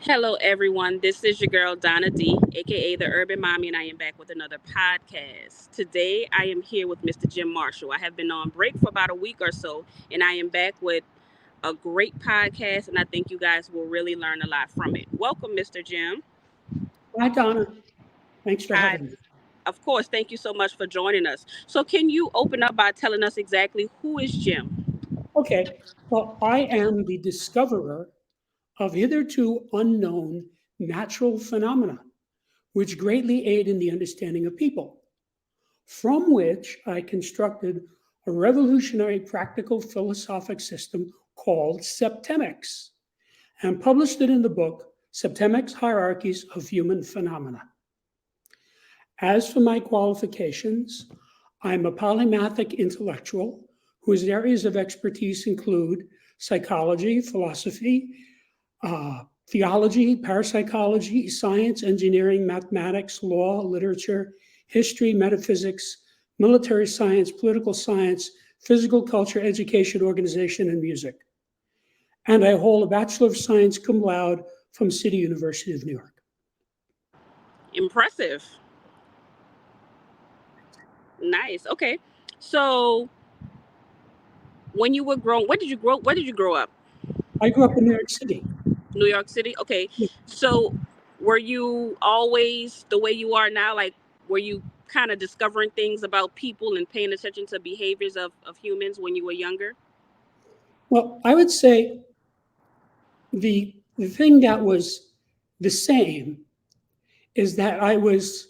Hello, everyone. This is your girl, Donna D, aka the Urban Mommy, and I am back with another podcast. Today, I am here with Mr. Jim Marshall. I have been on break for about a week or so, and I am back with a great podcast, and I think you guys will really learn a lot from it. Welcome, Mr. Jim. Hi, Donna. Thanks for Hi. having me. Of course, thank you so much for joining us. So, can you open up by telling us exactly who is Jim? Okay, well, I am the discoverer of hitherto unknown natural phenomena, which greatly aid in the understanding of people, from which I constructed a revolutionary practical philosophic system called Septemics and published it in the book Septemics Hierarchies of Human Phenomena. As for my qualifications, I'm a polymathic intellectual whose areas of expertise include psychology, philosophy, theology, parapsychology, science, engineering, mathematics, law, literature, history, metaphysics, military science, political science, physical culture, education, organization, and music. And I hold a Bachelor of Science cum laude from City University of New York. Impressive. Nice. Okay. So, when you were grown, where did you grow up? I grew up in New York City. New York City. Okay. So were you always the way you are now? Like, were you kind of discovering things about people and paying attention to behaviors of humans when you were younger? Well, I would say the thing that was the same is that I was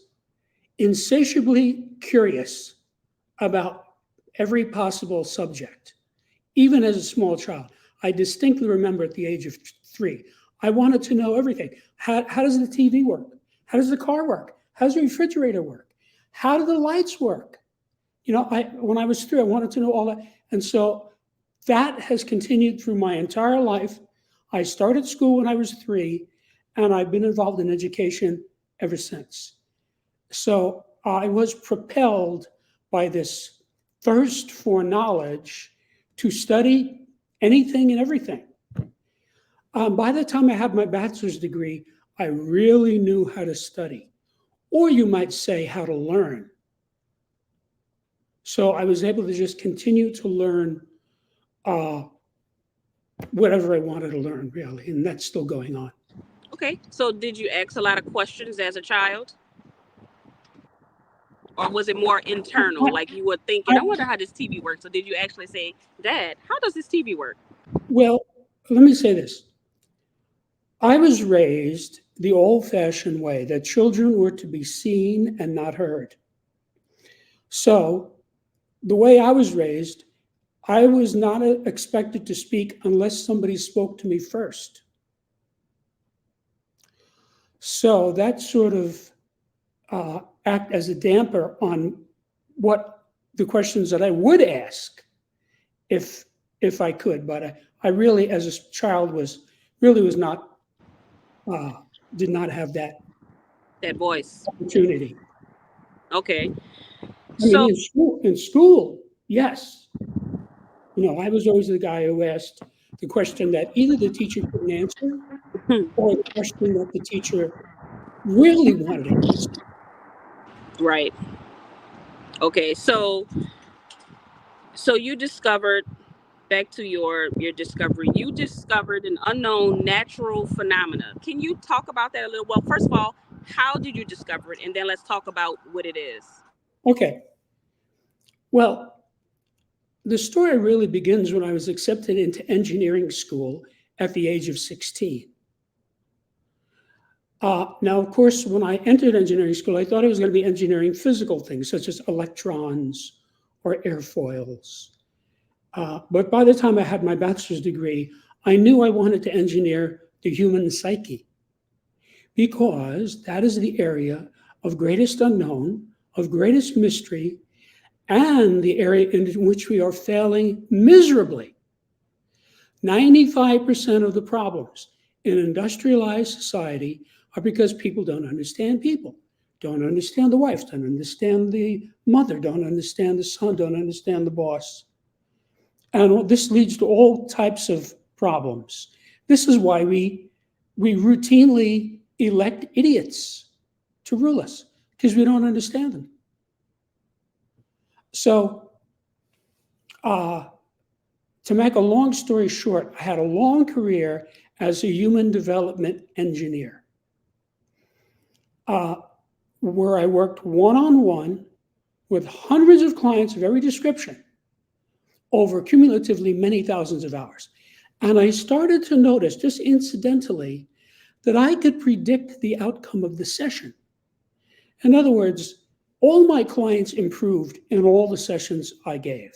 insatiably curious about every possible subject, even as a small child. I distinctly remember at the age of 3, I wanted to know everything. How does the TV work? How does the car work? How does the refrigerator work? How do the lights work? When I was 3, I wanted to know all that. And so that has continued through my entire life. I started school when I was 3, and I've been involved in education ever since. So I was propelled by this thirst for knowledge to study anything and everything. By the time I had my bachelor's degree, I really knew how to study, or you might say how to learn. So I was able to just continue to learn uh, whatever I wanted to learn, really, and that's still going on. Okay. So did you ask a lot of questions as a child? Or was it more internal? Like you were thinking, I, I wonder how this TV works. So did you actually say, Dad, how does this TV work? well, let me say this. I was raised the old fashioned way that children were to be seen and not heard. So, the way I was raised, I was not expected to speak unless somebody spoke to me first. So, that sort of act as a damper on what the questions that I would ask if if I could. But I really, as a child, was not uh, did not have that That voice. opportunity. Okay. I mean, So in school, yes. I was always the guy who asked the question that either the teacher couldn't answer or the question that the teacher really wanted to answer. right. Okay. So you discovered, back to your discovery, you discovered an unknown natural phenomena. Can you talk about that a little? Well, first of all, how did you discover it, and then let's talk about what it is. Okay. Well, the story really begins when I was accepted into engineering school at the age of 16. Now, of course, when I entered engineering school, I thought I was going to be engineering physical things such as electrons or airfoils. But by the time I had my bachelor's degree, I knew I wanted to engineer the human psyche because that is the area of greatest unknown, of greatest mystery, and the area in which we are failing miserably. 95% of the problems in industrialized society are because people don't understand people, don't understand the wife, don't understand the mother, don't understand the son, don't understand the boss. And this leads to all types of problems. This is why we we routinely elect idiots to rule us because we don't understand them. So, to make a long story short, I had a long career as a human development engineer, where I worked one-on-one with hundreds of clients of every description over cumulatively many thousands of hours. And I started to notice, just incidentally, that I could predict the outcome of the session. In other words, all my clients improved in all the sessions I gave.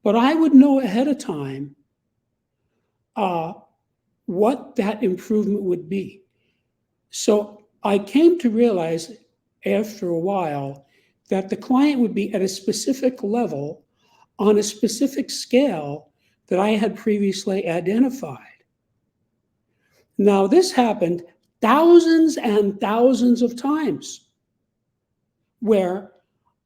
But I would know ahead of time what that improvement would be. So I came to realize after a while that the client would be at a specific level on a specific scale that I had previously identified. Now, this happened thousands and thousands of times where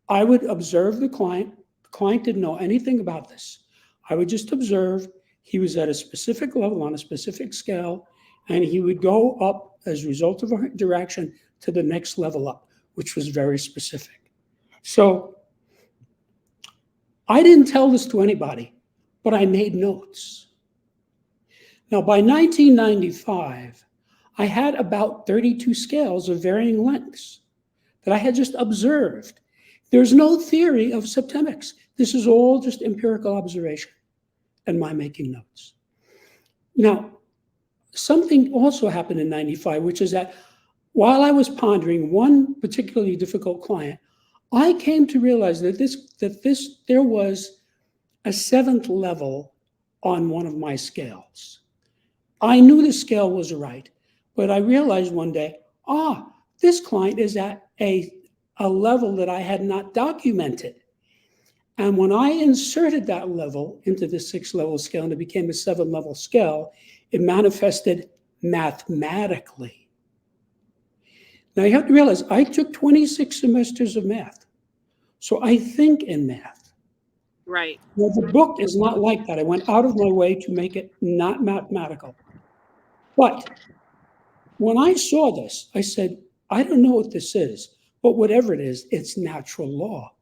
I would observe the client. The client didn't know anything about this. I would just observe. He was at a specific level on a specific scale, and he would go up as a result of our interaction to the next level up, which was very specific. So I didn't tell this to anybody, but I made notes. Now, by 1995, I had about 32 scales of varying lengths that I had just observed. There's no theory of septemics. This is all just empirical observation and my making notes. Now, something also happened in 95, which is that while I was pondering one particularly difficult client, I came to realize that there was a seventh level on one of my scales. I knew the scale was right, but I realized one day, this client is at a level that I had not documented. And when I inserted that level into the 6-level scale and it became a 7-level scale, it manifested mathematically. Now you have to realize I took 26 semesters of math. So I think in math. Right. Well, the book is not like that. I went out of my way to make it not mathematical. But when I saw this, I said, I don't know what this is, but whatever it is, it's natural law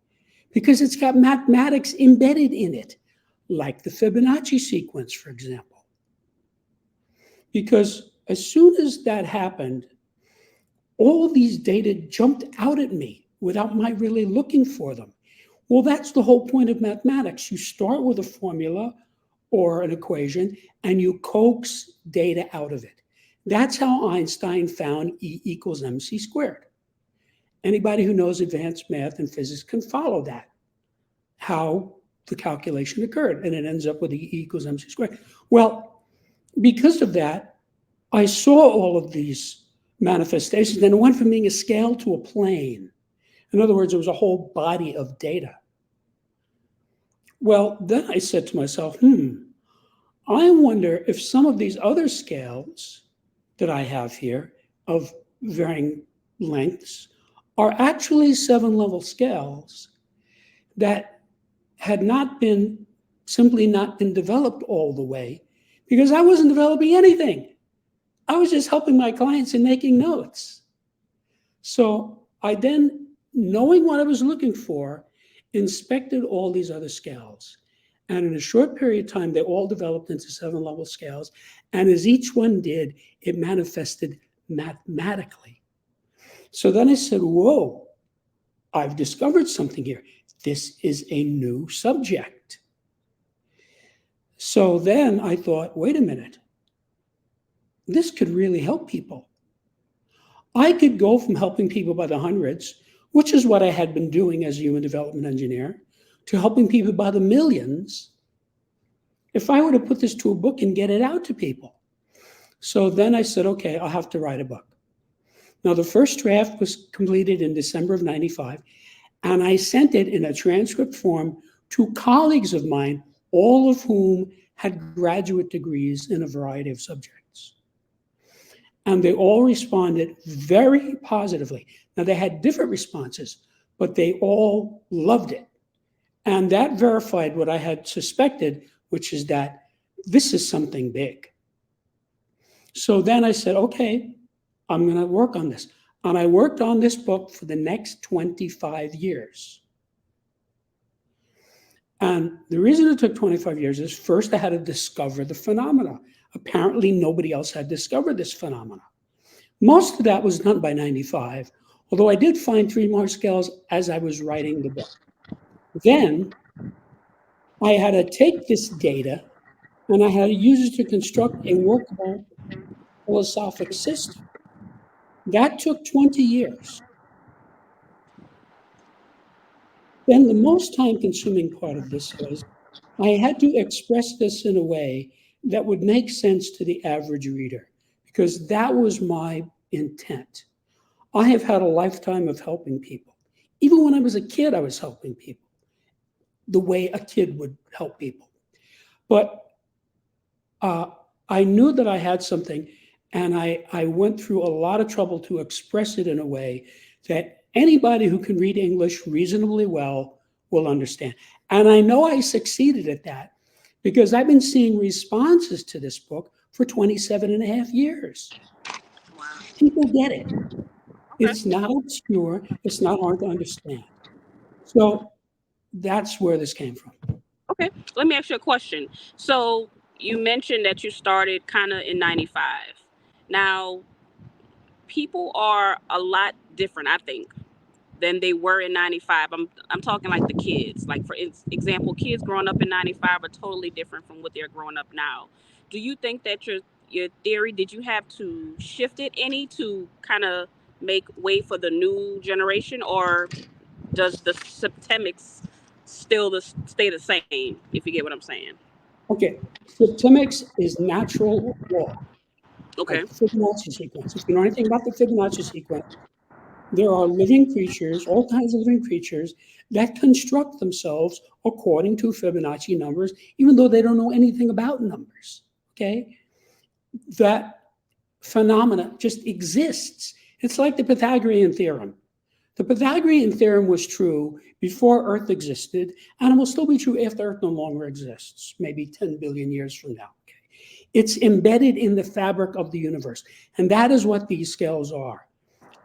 because it's got mathematics embedded in it, like the Fibonacci sequence, for example. Because as soon as that happened, all these data jumped out at me without my really looking for them. Well, that's the whole point of mathematics. You start with a formula or an equation, and you coax data out of it. That's how Einstein found E equals mc squared. Anybody who knows advanced math and physics can follow that, how the calculation occurred, and it ends up with E equals mc squared. Well, because of that, I saw all of these manifestations, and it went from being a scale to a plane. In other words, it was a whole body of data. Well, then I said to myself, I wonder if some of these other scales that I have here of varying lengths are actually 7-level scales that had simply not been developed all the way because I wasn't developing anything. I was just helping my clients and making notes. So I then, knowing what I was looking for, inspected all these other scales. And in a short period of time, they all developed into 7-level scales. And as each one did, it manifested mathematically. So then I said, whoa, I've discovered something here. This is a new subject. So then I thought, wait a minute, this could really help people. I could go from helping people by the hundreds, which is what I had been doing as a human development engineer, to helping people by the millions if I were to put this to a book and get it out to people. So then I said, okay, I'll have to write a book. Now, the first draft was completed in December of 95, and I sent it in a transcript form to colleagues of mine, all of whom had graduate degrees in a variety of subjects. And they all responded very positively. Now, they had different responses, but they all loved it. And that verified what I had suspected, which is that this is something big. So then I said, okay, I'm going to work on this. And I worked on this book for the next 25 years. And the reason it took 25 years is first I had to discover the phenomena. Apparently, nobody else had discovered this phenomena. Most of that was done by 95, although I did find three more scales as I was writing the book. Then I had to take this data and I had to use it to construct a workable philosophic system. That took 20 years. Then the most time consuming part of this was I had to express this in a way that would make sense to the average reader, because that was my intent. I have had a lifetime of helping people. Even when I was a kid, I was helping people the way a kid would help people. But I knew that I had something, and I went through a lot of trouble to express it in a way that anybody who can read English reasonably well will understand. And I know I succeeded at that because I've been seeing responses to this book for 27 and a half years. Wow. People get it. Okay. It's not obscure. It's not hard to understand. So that's where this came from. Okay. Let me ask you a question. So you mentioned that you started kind of in 95. Now, people are a lot different, I think, than they were in 95. I'm talking like the kids. Like for example, kids growing up in 95 are totally different from what they're growing up now. Do you think that your theory, did you have to shift it any to kind of make way for the new generation, or does the Septemics still stay the same, if you get what I'm saying? Okay, Septemics is natural law, like Okay. the Fibonacci sequence. If you know anything about the Fibonacci sequence, there are living creatures, all kinds of living creatures, that construct themselves according to Fibonacci numbers, even though they don't know anything about numbers. Okay? That phenomena just exists. It's like the Pythagorean theorem. The Pythagorean theorem was true before Earth existed, and it will still be true after Earth no longer exists, maybe 10 billion years from now. Okay? It's embedded in the fabric of the universe, and that is what these scales are.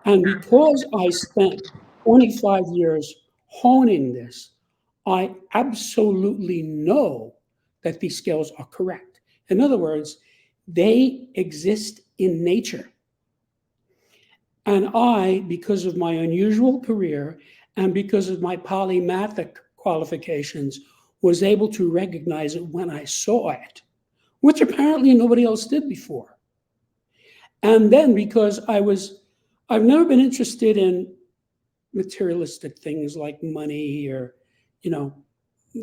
And because I spent 25 years honing this, I absolutely know that these scales are correct. In other words, they exist in nature. And I, because of my unusual career and because of my polymathic qualifications, was able to recognize it when I saw it, which apparently nobody else did before. And then because I've never been interested in materialistic things like money or, you know,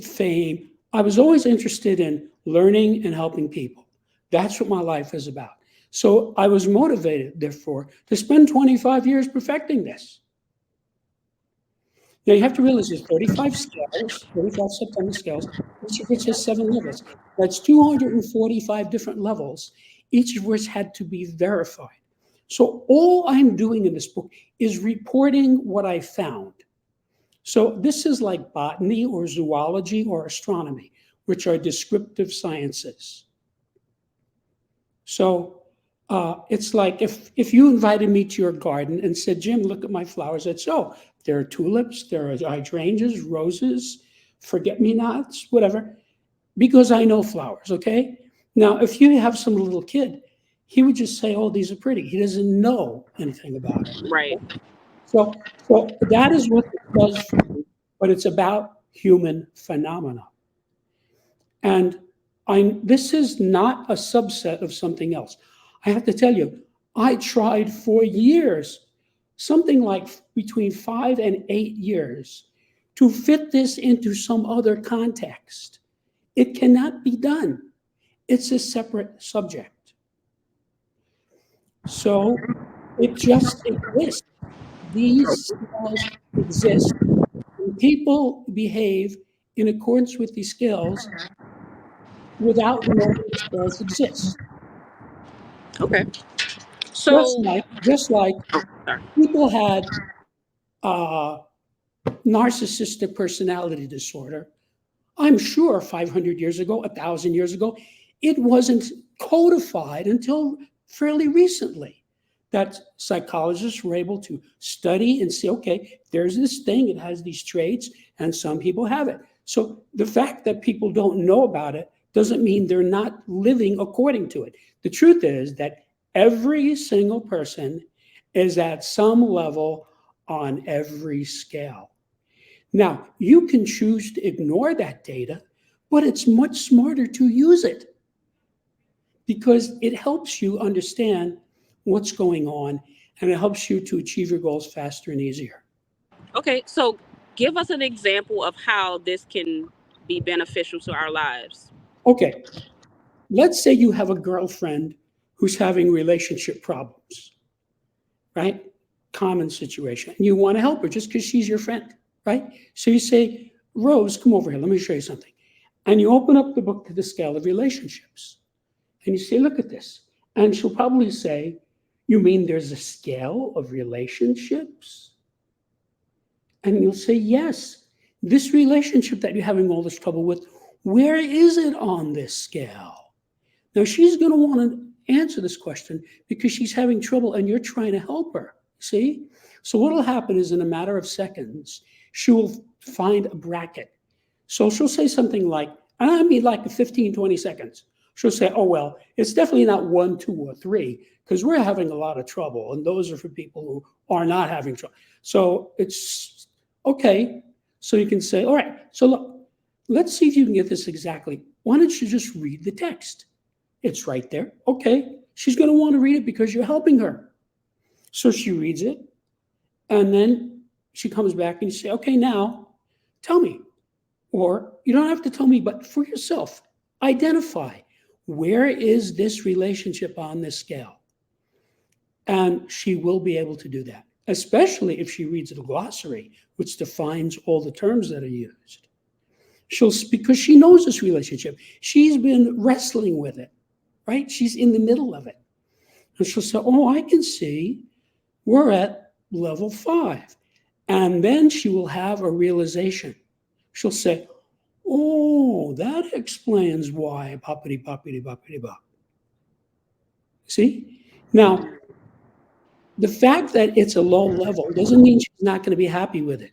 fame. I was always interested in learning and helping people. That's what my life is about. So I was motivated, therefore, to spend 25 years perfecting this. Now you have to realize there's 35 scales, 35 Septemic scales, each of which has 7 levels. That's 245 different levels, each of which had to be verified. So all I'm doing in this book is reporting what I found. So this is like botany or zoology or astronomy, which are descriptive sciences. So it's like if you invited me to your garden and said, Jim, look at my flowers, I'd say, oh, there are tulips, there are hydrangeas, roses, forget-me-nots, whatever, because I know flowers, okay? Now, if you have some little kid, he would just say, oh, these are pretty. He doesn't know anything about it. Right. So that is what it does for me, but it's about human phenomena. And this is not a subset of something else. I have to tell you, I tried for years, something like between 5 and 8 years, to fit this into some other context. It cannot be done. It's a separate subject. So it just exists. These scales exist, and people behave in accordance with these scales without knowing the scales exist. Okay. Just So, like, just like sorry. people had uh, narcissistic personality disorder. I'm sure 500 years ago, 1,000 years ago, it wasn't codified until fairly recently that psychologists were able to study and say, okay, there's this thing, it has these traits, and some people have it. So the fact that people don't know about it doesn't mean they're not living according to it. The truth is that every single person is at some level on every scale. Now, you can choose to ignore that data, but it's much smarter to use it because it helps you understand what's going on and it helps you to achieve your goals faster and easier. Okay, so give us an example of how this can be beneficial to our lives. Okay, let's say you have a girlfriend who's having relationship problems, right? Common situation. And you want to help her just because she's your friend, right? So you say, Rose, come over here. Let me show you something. And you open up the book to the scale of relationships. And you say, look at this. And she'll probably say, you mean there's a scale of relationships? And you'll say, yes. This relationship that you're having all this trouble with, where is it on this scale? Now, she's going to want to answer this question because she's having trouble and you're trying to help her. See? So, what will happen is in a matter of seconds, she will find a bracket. So, she'll say something like, I mean, like 15, 20 seconds. She'll say, oh, well, it's definitely not 1, 2, or 3 because we're having a lot of trouble. And those are for people who are not having trouble. So, it's okay. So, you can say, all right, so look, let's see if you can get this exactly. Why don't you just read the text? It's right there. Okay. She's going to want to read it because you're helping her. So she reads it. And then she comes back and you say, okay, now tell me. Or you don't have to tell me, but for yourself, identify where is this relationship on this scale? And she will be able to do that, especially if she reads the glossary, which defines all the terms that are used. Because she knows this relationship. She's been wrestling with it, right? She's in the middle of it. And she'll say, oh, I can see we're at level 5. And then she will have a realization. She'll say, oh, that explains why, poppity, poppity, poppity, pop. See? Now, the fact that it's a low level doesn't mean she's not going to be happy with it.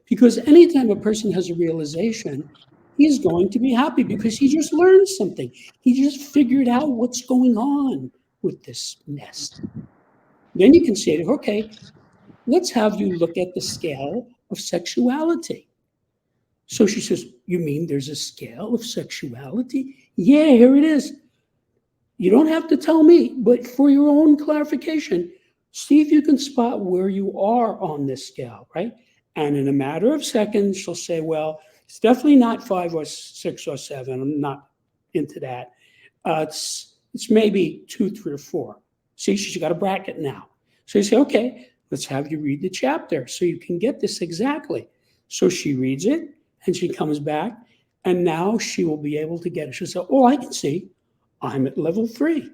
Because anytime a person has a realization, he's going to be happy because he just learned something. He just figured out what's going on with this nest. Then you can say to her, okay, let's have you look at the scale of sexuality. So she says, you mean there's a scale of sexuality? Yeah, here it is. You don't have to tell me, but for your own clarification, see if you can spot where you are on this scale, right? And in a matter of seconds, she'll say, well, it's definitely not 5 or 6 or 7. I'm not into that. It's maybe 2, 3, or 4. See, she's got a bracket now. So you say, okay, let's have you read the chapter so you can get this exactly. So she reads it and she comes back and now she will be able to get it. She'll say, oh, I can see I'm at level 3.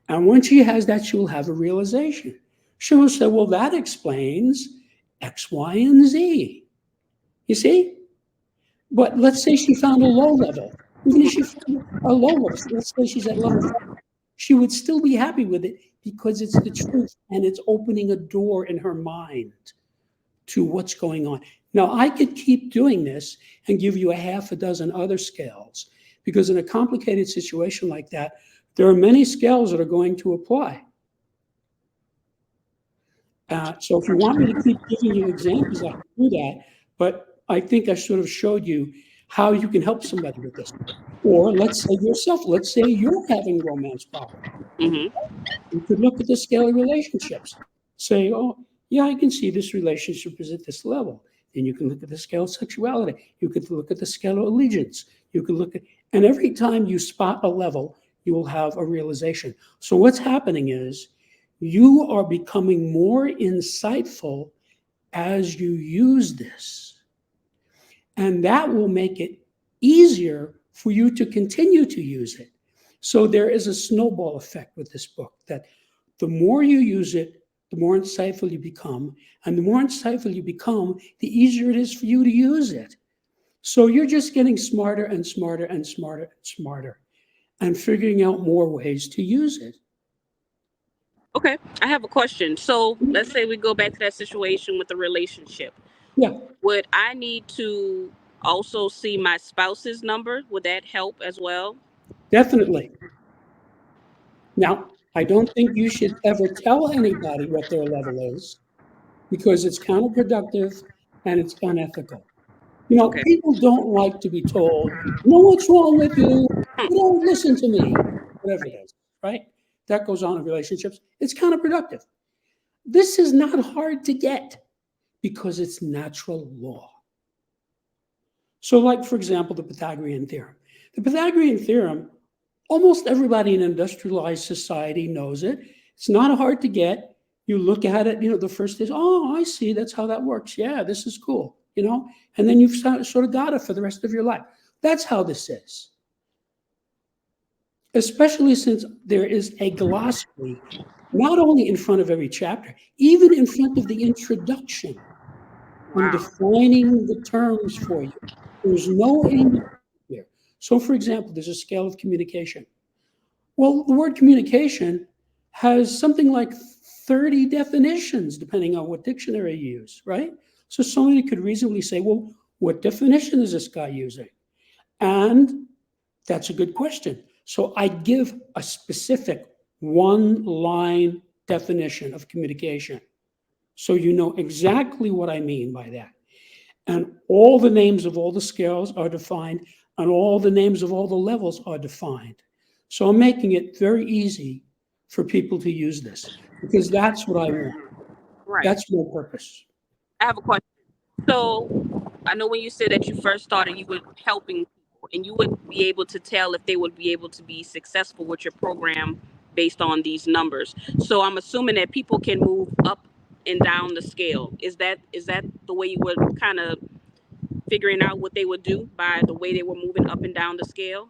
And when she has that, she will have a realization. She will say, well, that explains X, Y, and Z. You see? But let's say she found a low level. Even if she found a low level, let's say she's at level 5, she would still be happy with it because it's the truth and it's opening a door in her mind to what's going on. Now, I could keep doing this and give you a half a dozen other scales because in a complicated situation like that, there are many scales that are going to apply. So if you want me to keep giving you examples, I can do that. But I think I sort of showed you how you can help somebody with this. Or let's say yourself, let's say you're having romance problems. Mm-hmm. You could look at the scale of relationships. Say, oh, yeah, I can see this relationship is at this level. Then you can look at the scale of sexuality. You could look at the scale of allegiance. You could look at, and every time you spot a level, you will have a realization. So what's happening is you are becoming more insightful as you use this. And that will make it easier for you to continue to use it. So there is a snowball effect with this book that the more you use it, the more insightful you become. And the more insightful you become, the easier it is for you to use it. So you're just getting smarter and smarter and smarter and smarter and figuring out more ways to use it. Okay, I have a question. So let's say we go back to that situation with the relationship. Yeah, Would I need to also see my spouse's number? Would that help as well? definitely. Now, I don't think you should ever tell anybody what their level is because it's counterproductive and it's unethical. Okay. People don't like to be told, know what's wrong with you, you don't listen to me, whatever it is, right? That goes on in relationships. It's counterproductive. This is not hard to get because it's natural law. So, like, for example, the Pythagorean theorem. The Pythagorean theorem, almost everybody in industrialized society knows it. It's not hard to get. You look at it, the first is, oh, I see, that's how that works. Yeah, this is cool. And then you've sort of got it for the rest of your life. That's how this is. Especially since there is a glossary, not only in front of every chapter, even in front of the introduction and Wow. defining the terms for you. There's no ambiguity here. So, for example, there's a scale of communication. Well, the word communication has something like 30 definitions, depending on what dictionary you use, right? So, somebody could reasonably say, well, what definition is this guy using? And that's a good question. So, I give a specific one line definition of communication. So, you know exactly what I mean by that. And all the names of all the scales are defined, and all the names of all the levels are defined. So I'm making it very easy for people to use this because that's what I want. Right. That's my purpose. I have a question. So I know when you said that you first started, you were helping people, and you would be able to tell if they would be able to be successful with your program based on these numbers. So I'm assuming that people can move up and down the scale. Is that the way you would kind of figuring out what they would do by the way they were moving up and down the scale?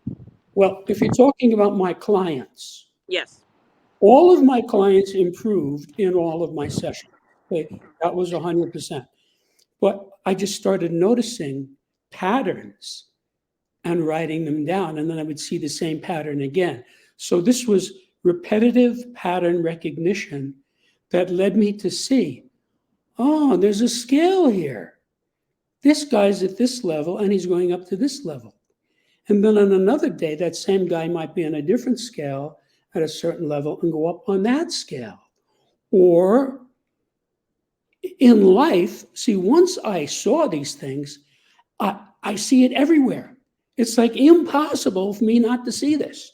Well, if you're talking about my clients, Yes. all of my clients improved in all of my sessions. Okay, that was 100%. But I just started noticing patterns and writing them down. And then I would see the same pattern again. So this was repetitive pattern recognition that led me to see, oh, there's a scale here. This guy's at this level and he's going up to this level. And then on another day, that same guy might be on a different scale at a certain level and go up on that scale. Or in life, see, once I saw these things, I see it everywhere. It's like impossible for me not to see this.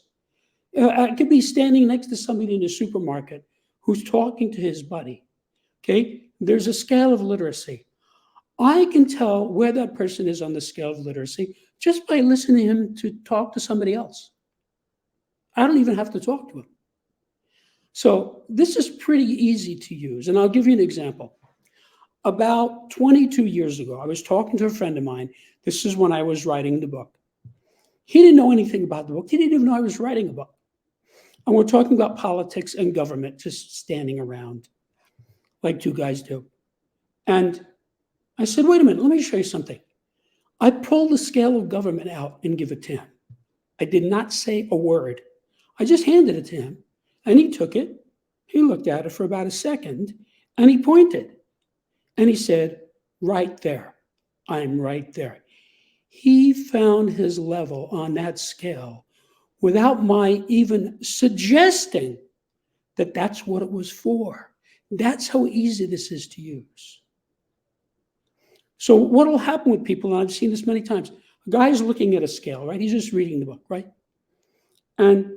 I could be standing next to somebody in a supermarket who's talking to his buddy. Okay, there's a scale of literacy. I can tell where that person is on the scale of literacy just by listening to him to talk to somebody else. I don't even have to talk to him. So this is pretty easy to use. And I'll give you an example. About 22 years ago, I was talking to a friend of mine. This is when I was writing the book. He didn't know anything about the book. He didn't even know I was writing a book. And we're talking about politics and government, just standing around like two guys do. And I said, wait a minute, let me show you something. I pulled the scale of government out and give it to him. I did not say a word. I just handed it to him. And he took it. He looked at it for about a second and he pointed. And he said, right there. I'm right there. He found his level on that scale without my even suggesting that that's what it was for. That's how easy this is to use. So what will happen with people, and I've seen this many times, a guy's looking at a scale, right? He's just reading the book, right? And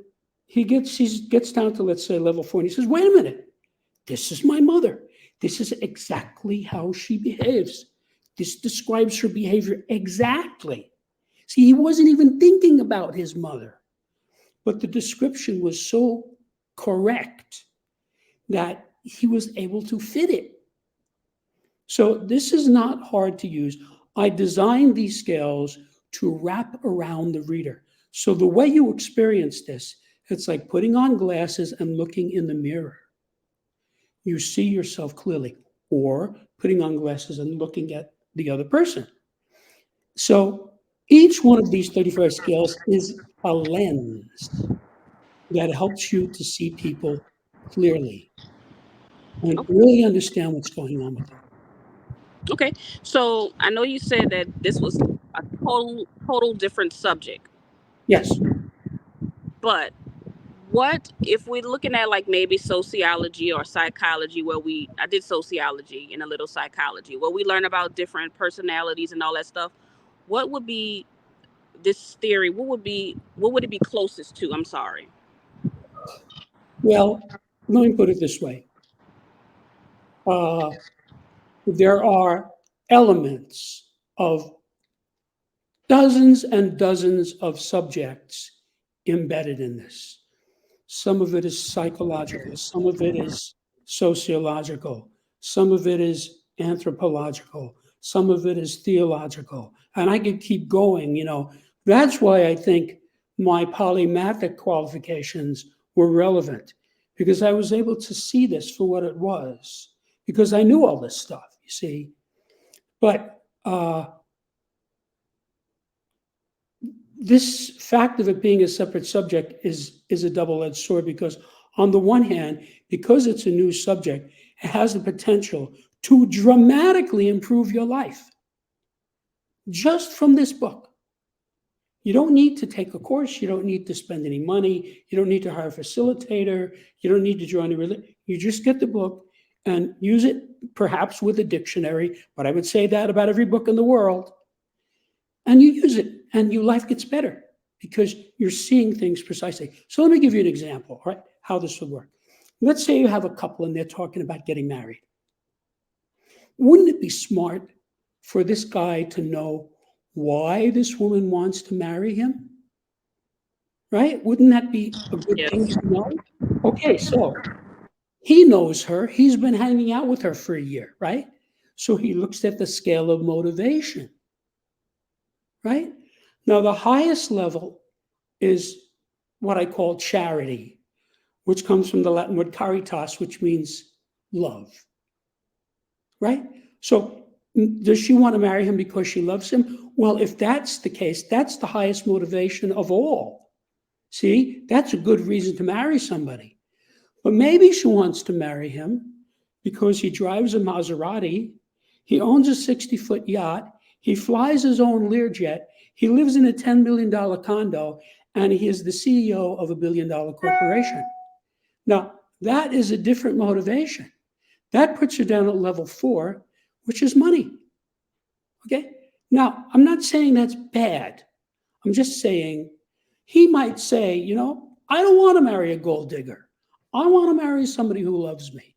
he gets down to, let's say, level 4, and he says, wait a minute, this is my mother. This is exactly how she behaves. This describes her behavior exactly. See, he wasn't even thinking about his mother, but the description was so correct that he was able to fit it. So this is not hard to use. I designed these scales to wrap around the reader. So the way you experience this, it's like putting on glasses and looking in the mirror. You see yourself clearly, or putting on glasses and looking at the other person. So each one of these 35 scales is a lens that helps you to see people clearly and really understand what's going on with them. Okay. So I know you said that this was a total different subject, Yes. but what if we're looking at like maybe sociology or psychology, where I did sociology and a little psychology, where we learn about different personalities and all that stuff. What would be this theory? What would it be closest to? I'm sorry. Well, let me put it this way. Uh, there are elements of dozens and dozens of subjects embedded in this. Some of it is psychological, some of it is sociological, some of it is anthropological, some of it is theological. And I could keep going. That's why I think my polymathic qualifications were relevant, because I was able to see this for what it was, because I knew all this stuff, you see. But this fact of it being a separate subject is a double-edged sword, because on the one hand, because it's a new subject, it has the potential to dramatically improve your life just from this book. You don't need to take a course. You don't need to spend any money. You don't need to hire a facilitator. You don't need to join you just get the book and use it, perhaps with a dictionary, but I would say that about every book in the world. And you use it, and your life gets better because you're seeing things precisely. So let me give you an example, right? How this would work. Let's say you have a couple and they're talking about getting married. Wouldn't it be smart for this guy to know why this woman wants to marry him? Right? Wouldn't that be a good thing Yes. to know? Okay, so he knows her. He's been hanging out with her for a year, right? So he looks at the scale of motivation, right? Now, the highest level is what I call charity, which comes from the Latin word caritas, which means love, right? So, does she want to marry him because she loves him? Well, if that's the case, that's the highest motivation of all. See, that's a good reason to marry somebody. But maybe she wants to marry him because he drives a Maserati, he owns a 60-foot yacht, he flies his own Learjet, he lives in a $10 million condo, and he is the CEO of a billion-dollar corporation. Now, that is a different motivation. That puts you down at level 4, which is money. Okay? Now, I'm not saying that's bad. I'm just saying he might say, I don't want to marry a gold digger. I want to marry somebody who loves me.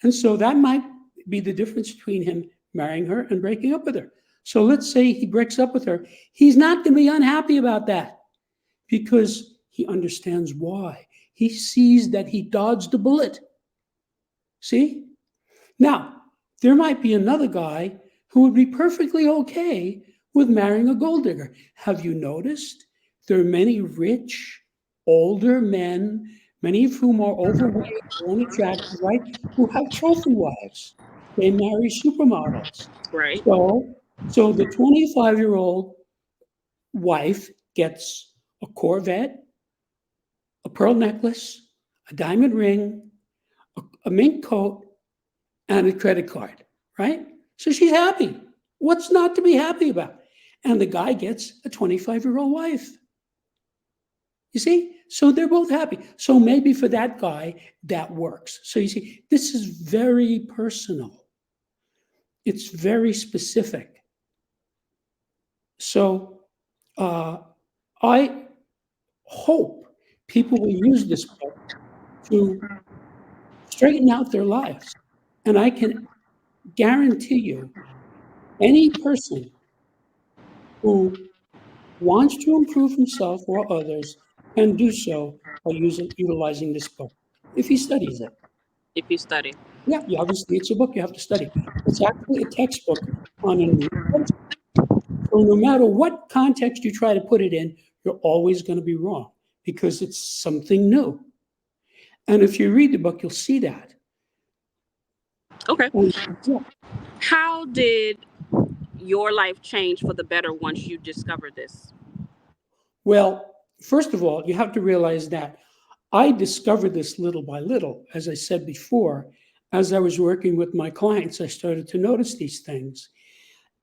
And so that might be the difference between him marrying her and breaking up with her. So let's say he breaks up with her. He's not going to be unhappy about that because he understands why. He sees that he dodged a bullet. See? Now, there might be another guy who would be perfectly okay with marrying a gold digger. Have you noticed? There are many rich, older men, many of whom are overweight or unattractive, right? Who have trophy wives. They marry supermodels. Right. So the 25-year-old wife gets a Corvette, a pearl necklace, a diamond ring, a mink coat, and a credit card, right? So she's happy. What's not to be happy about? And the guy gets a 25-year-old wife. You see? So they're both happy. So maybe for that guy, that works. So you see, this is very personal. It's very specific. So I hope people will use this book to straighten out their lives. And I can guarantee you, any person who wants to improve himself or others can do so by utilizing this book if he studies it. If you study. Yeah, obviously it's a book you have to study. It's actually a textbook on a new subject. So no matter what context you try to put it in, you're always going to be wrong because it's something new. And if you read the book, you'll see that. Okay. And yeah, How did your life change for the better once you discovered this? well, first of all, you have to realize that I discovered this little by little. As I said before, as I was working with my clients, I started to notice these things.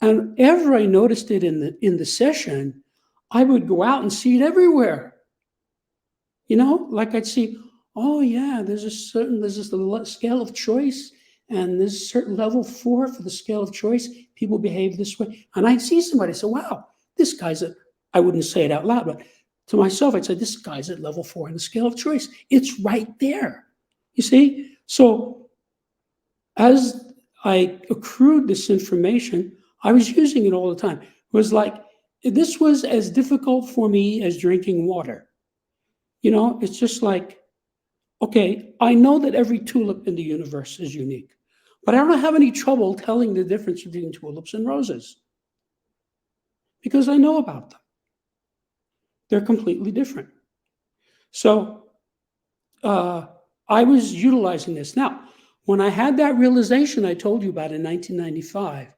And ever I noticed it in the session, I would go out and see it everywhere. Like I'd see, oh yeah, there's this scale of choice, and there's a certain level 4 for the scale of choice. People behave this way. And I'd see somebody say, wow, this guy's at, I wouldn't say it out loud, but to myself, I'd say, this guy's at level 4 in the scale of choice. It's right there. You see? So as I accrued this information, I was using it all the time. It was like, this was as difficult for me as drinking water. It's just like, okay, I know that every tulip in the universe is unique, but I don't have any trouble telling the difference between tulips and roses because I know about them. They're completely different. So I was utilizing this. Now, when I had that realization I told you about in 1995,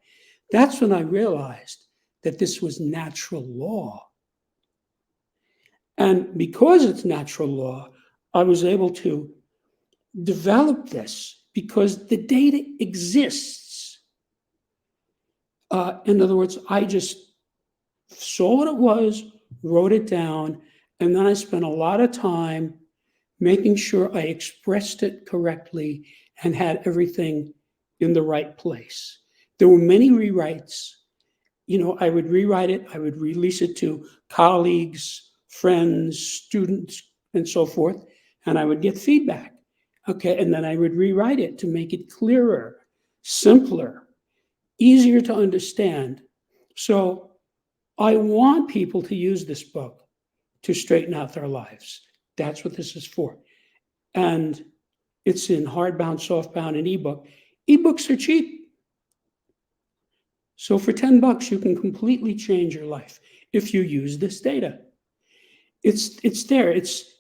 that's when I realized that this was natural law. And because it's natural law, I was able to develop this because the data exists. In other words, I just saw what it was, wrote it down, and then I spent a lot of time making sure I expressed it correctly and had everything in the right place. There were many rewrites. I would rewrite it, I would release it to colleagues, friends, students, and so forth, and I would get feedback. Okay, and then I would rewrite it to make it clearer, simpler, easier to understand. So I want people to use this book to straighten out their lives. That's what this is for. And it's in hardbound, softbound, and ebook. Ebooks are cheap. So for $10, you can completely change your life if you use this data. It's there.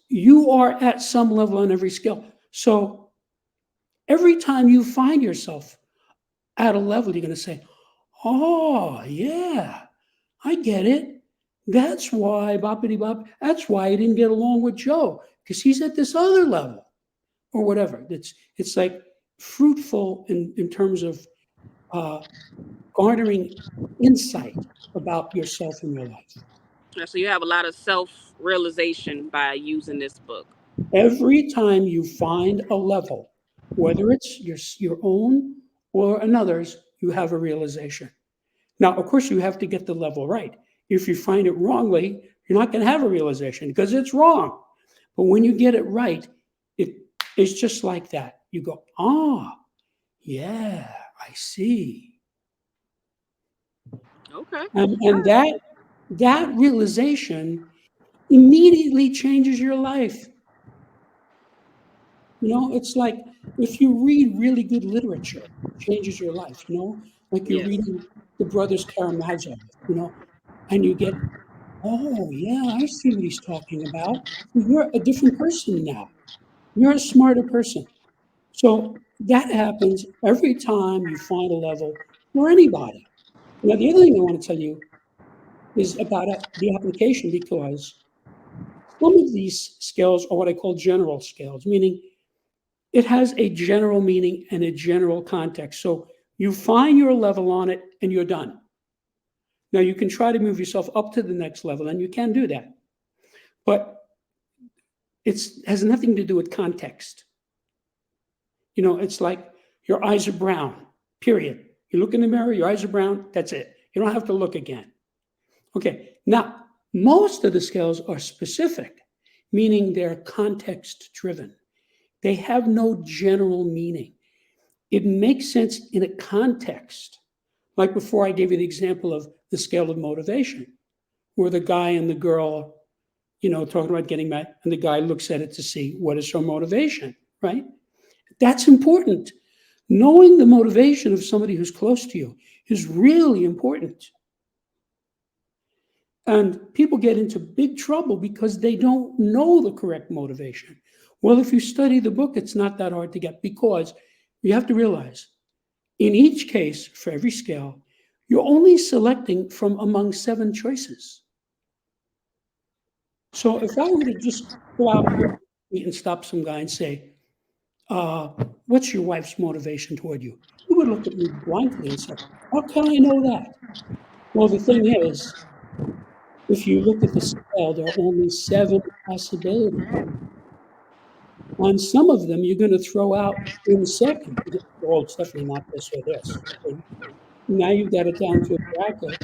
You are at some level on every scale. So every time you find yourself at a level, you're going to say, oh, yeah, I get it. That's why, boppity bop, that's why I didn't get along with Joe, because he's at this other level, or whatever. It's like fruitful in terms of garnering insight about yourself and your life. So you have a lot of self-realization by using this book. Every time you find a level, whether it's your own or another's, you have a realization. Now, of course, you have to get the level right. If you find it wrongly, you're not going to have a realization because it's wrong. But when you get it right, it's just like that. You go, yeah, I see. Okay. And that realization immediately changes your life. It's like if you read really good literature, it changes your life, like you're Yes. reading the Brothers Karamazov, and you get, oh, yeah, I see what he's talking about. You're a different person now. You're a smarter person. So that happens every time you find a level for anybody. Now, the other thing I want to tell you is about the application, because some of these scales are what I call general scales, meaning it has a general meaning and a general context. So you find your level on it and you're done. Now you can try to move yourself up to the next level, and you can do that. But it has nothing to do with context. It's like your eyes are brown, period. You look in the mirror, your eyes are brown, that's it. You don't have to look again. Okay, now most of the scales are specific, meaning they're context driven. They have no general meaning. It makes sense in a context. Like before, I gave you the example of the scale of motivation, where the guy and the girl, talking about getting mad, and the guy looks at it to see what is her motivation, right? That's important. Knowing the motivation of somebody who's close to you is really important. And people get into big trouble because they don't know the correct motivation. Well, if you study the book, it's not that hard to get, because you have to realize in each case, for every scale, you're only selecting from among 7 choices. So if I were to just go out here meet and stop some guy and say, uh, what's your wife's motivation toward you? He would look at me blankly and say, how can I know that? Well, the thing is, if you look at the scale, there are only 7 possibilities. On some of them, you're going to throw out in a second. Oh, it's definitely not this or this. Okay? Now you've got it down to a bracket,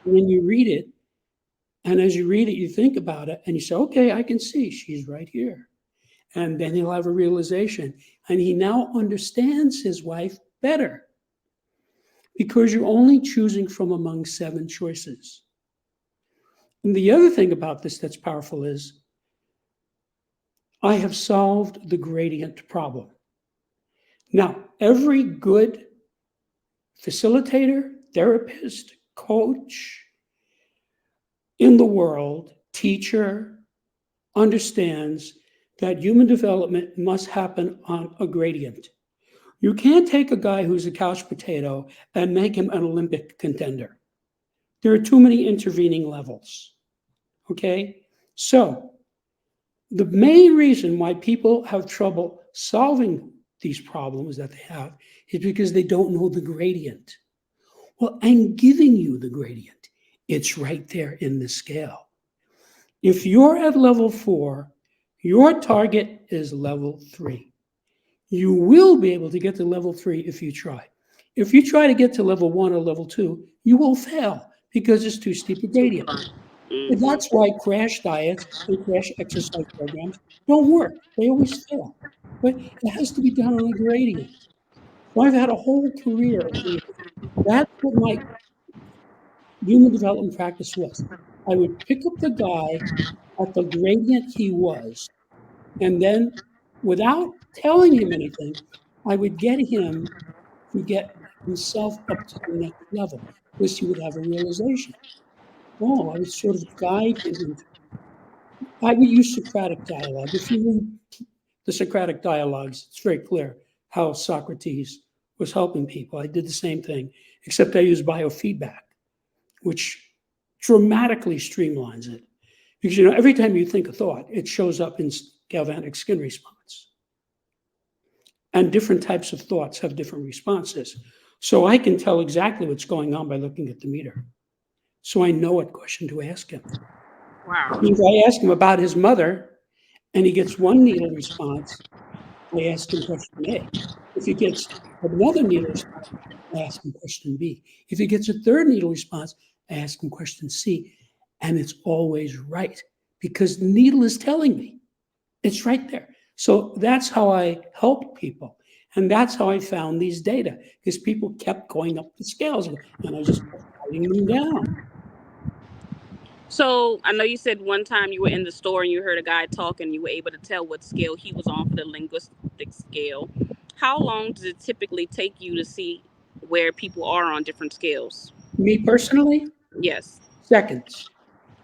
and then you read it. And as you read it, you think about it, and you say, okay, I can see she's right here. And then he'll have a realization. And he now understands his wife better because you're only choosing from among 7 choices. And the other thing about this that's powerful is I have solved the gradient problem. Now, every good facilitator, therapist, coach in the world, teacher, understands that human development must happen on a gradient. You can't take a guy who's a couch potato and make him an Olympic contender. There are too many intervening levels. Okay? So, the main reason why people have trouble solving these problems that they have is because they don't know the gradient. Well, I'm giving you the gradient. It's right there in the scale. If you're at level 4, your target is level 3. You will be able to get to level 3 if you try. If you try to get to level 1 or level 2, you will fail because it's too steep a gradient. And that's why crash diets and crash exercise programs don't work. They always fail. But it has to be done on a gradient. So I've had a whole career of doing this. That's what my human development practice was. I would pick up the guy at the gradient he was, and then without telling him anything, I would get him to get himself up to the next level because he would have a realization. Oh, I would sort of guide him into. I would use Socratic dialogue. If you read the Socratic dialogues, it's very clear how Socrates was helping people. I did the same thing, except I used biofeedback, which dramatically streamlines it. Because every time you think a thought, it shows up in galvanic skin response. And different types of thoughts have different responses. So I can tell exactly what's going on by looking at the meter. So I know what question to ask him. Wow. If I ask him about his mother and he gets one needle response, I ask him question A. If he gets another needle response, I ask him question B. If he gets a third needle response, I ask him question C. And it's always right because the needle is telling me. It's right there. So that's how I helped people. And that's how I found these data because people kept going up the scales and I just kept writing them down. So I know you said one time you were in the store and you heard a guy talk and you were able to tell what scale he was on for the linguistic scale. How long does it typically take you to see where people are on different scales? Me personally, Yes. seconds.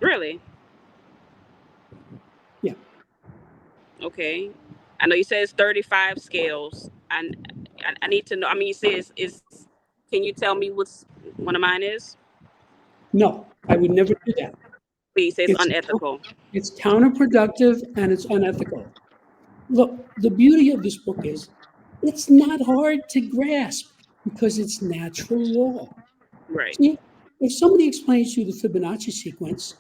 Really? Yeah. Okay. I know you said it's 35 scales. And I need to know. I mean, you say it's can you tell me what's one of mine is? No, I would never do that. Please say it's It's unethical. it's counterproductive and it's unethical. Look, the beauty of this book is it's not hard to grasp because it's natural law. Right. See, if somebody explains to you the Fibonacci sequence,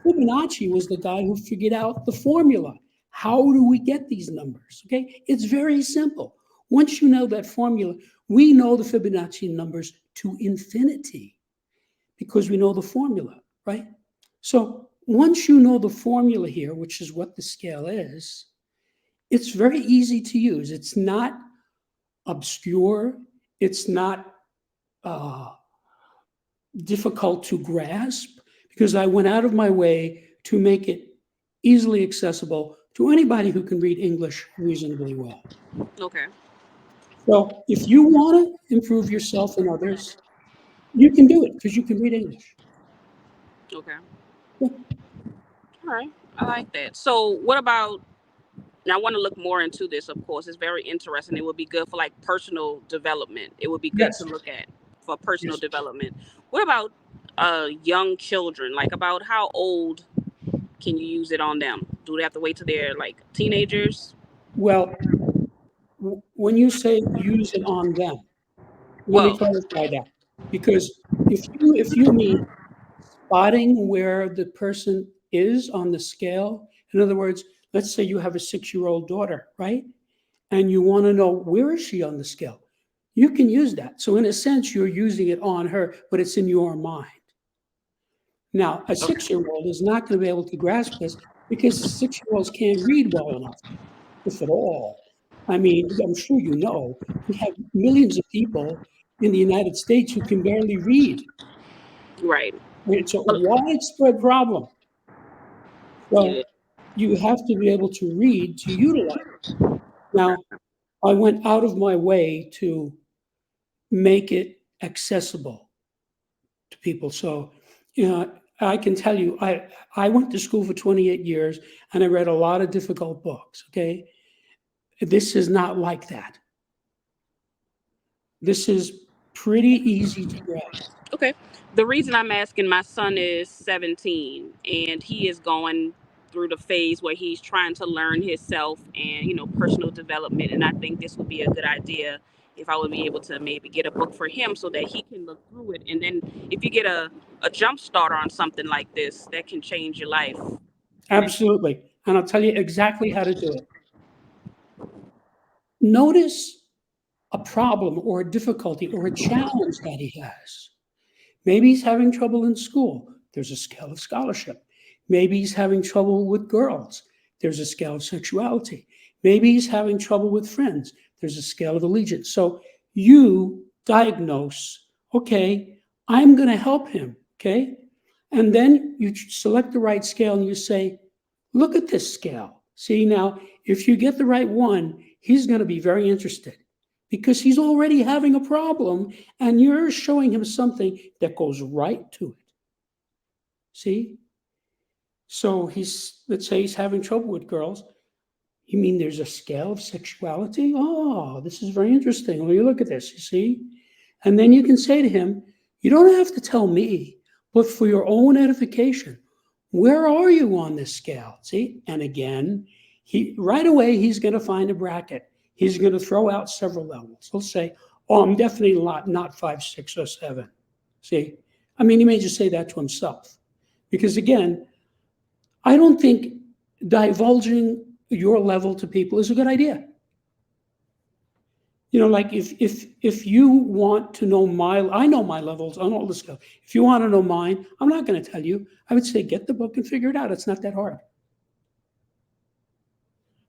Fibonacci was the guy who figured out the formula. How do we get these numbers? Okay, it's very simple. Once you know that formula, we know the Fibonacci numbers to infinity because we know the formula, right? So once you know the formula here, which is what the scale is, it's very easy to use. It's not obscure. It's not uh, difficult to grasp because I went out of my way to make it easily accessible to anybody who can read English reasonably well. Okay. So if you want to improve yourself and others, you can do it because you can read English. Okay. Yeah. All right. I like that. So, what about? Now, I want to look more into this. Of course, it's very interesting. It would be good for like personal development. It would be good to Yes. look at for personal Yes. development. What about young children? Like, about how old can you use it on them? Do they have to wait till they're like teenagers? Well, when you say use it on them, let me Well, clarify that. Because if you mean spotting where the person is on the scale, in other words, let's say you have a 6-year-old daughter, right? And you want to know where is she on the scale. You can use that. So in a sense, you're using it on her, but it's in your mind. Now, a okay. 6-year-old is not going to be able to grasp this because 6-year-olds can't read well enough, if at all. I mean, I'm sure you know, we have millions of people in the United States who can barely read. Right. It's a Well, widespread problem. yeah. So you have to be able to read to utilize. Okay. Now, I went out of my way to make it accessible to people. So, you know, I can tell you, I went to school for 28 years and I read a lot of difficult books. Okay. This is not like that. This is pretty easy to grasp. Okay. The reason I'm asking, my son is 17 and he is going through the phase where he's trying to learn himself and, personal development. And I think this would be a good idea if I would be able to maybe get a book for him so that he can look through it. And then if you get a jump starter on something like this, that can change your life. Absolutely. And I'll tell you exactly how to do it. Notice a problem or a difficulty or a challenge that he has. Maybe he's having trouble in school. There's a scale of scholarship. Maybe he's having trouble with girls. There's a scale of sexuality. Maybe he's having trouble with friends. There's a scale of allegiance. So you diagnose, okay, I'm going to help him, okay? And then you select the right scale and you say, look at this scale. See, now, if you get the right one, he's going to be very interested because he's already having a problem and you're showing him something that goes right to it. See? So let's say he's having trouble with girls. You mean there's a scale of sexuality? Oh, this is very interesting. Let me look at this, you see? And then you can say to him, you don't have to tell me, but for your own edification, where are you on this scale? See? And again, right away he's going to find a bracket. He's going to throw out several levels. He'll say, oh, I'm definitely not 5, 6, or 7. See? I mean, he may just say that to himself. Because again, I don't think divulging your level to people is a good idea. Like if you want to know I know my levels on all the stuff. If you want to know mine, I'm not going to tell you. I would say get the book and figure it out. It's not that hard.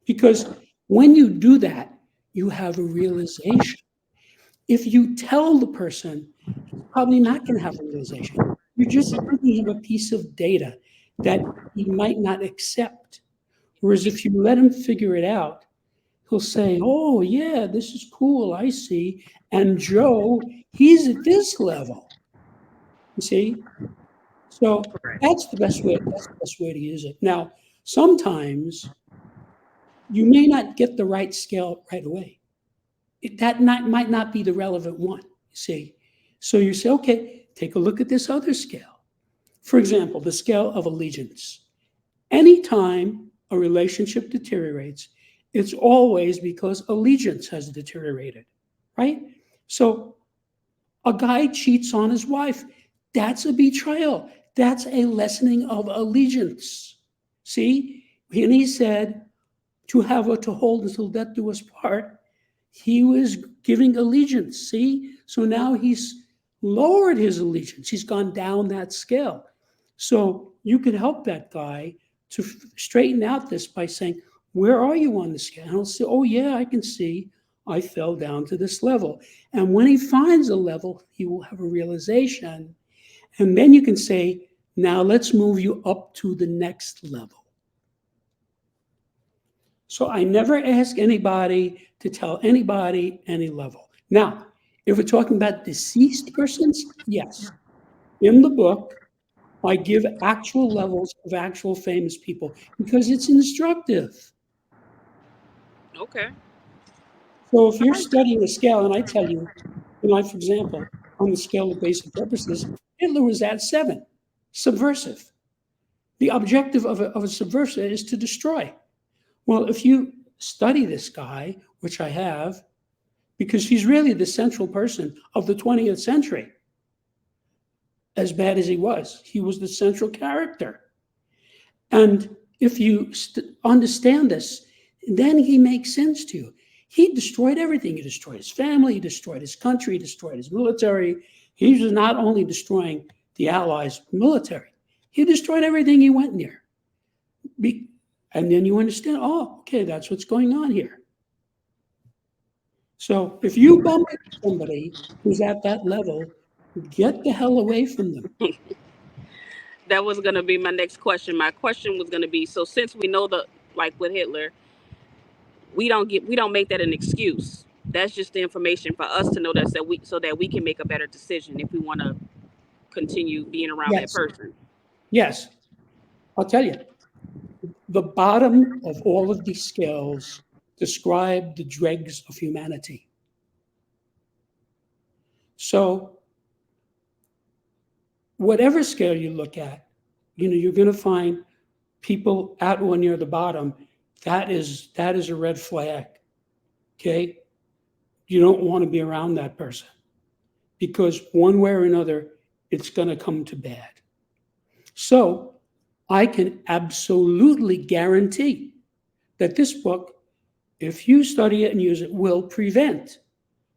Because when you do that, you have a realization. If you tell the person, he's probably not going to have a realization. You're just giving him a piece of data that he might not accept. Whereas if you let him figure it out, he'll say, oh, yeah, this is cool. I see. And Joe, he's at this level. You see? So that's the best way. That's the best way to use it. Now, sometimes you may not get the right scale right away. Might not be the relevant one. You see? So you say, okay, take a look at this other scale. For example, the scale of allegiance. Anytime a relationship deteriorates, it's always because allegiance has deteriorated, right? So a guy cheats on his wife. That's a betrayal. That's a lessening of allegiance. See? And he said, to hold until death do us part. He was giving allegiance. See? So now he's lowered his allegiance. He's gone down that scale. So you could help that guy to straighten out this by saying, where are you on the scale? And he'll say, oh, yeah, I can see I fell down to this level. And when he finds a level, he will have a realization. And then you can say, now let's move you up to the next level. So I never ask anybody to tell anybody any level. Now, if we're talking about deceased persons, yes. In the book, I give actual levels of actual famous people because it's instructive. Okay. So if you're studying a scale and I tell you, for example, on the scale of basic purposes, Hitler was at 7, subversive. The objective of a subversive is to destroy. Well, if you study this guy, which I have, because he's really the central person of the 20th century, as bad as he was the central character. And if you understand this, then he makes sense to you. He destroyed everything. He destroyed his family, he destroyed his country, he destroyed his military. He was not only destroying the Allies' military, he destroyed everything he went near. And then you understand, oh, okay, that's what's going on here. So if you bump into somebody who's at that level, get the hell away from them. That was going to be my next question. My question was going to be, so since we know the, like with Hitler, we don't make that an excuse. That's just the information for us to know that, so that we can make a better decision if we want to continue being around that Yes, person. yes. I'll tell you, the bottom of all of these scales describe the dregs of humanity. So whatever scale you look at, you're going to find people at or near the bottom. That is a red flag. Okay, you don't want to be around that person, because one way or another, it's going to come to bad. So I can absolutely guarantee that this book, if you study it and use it, will prevent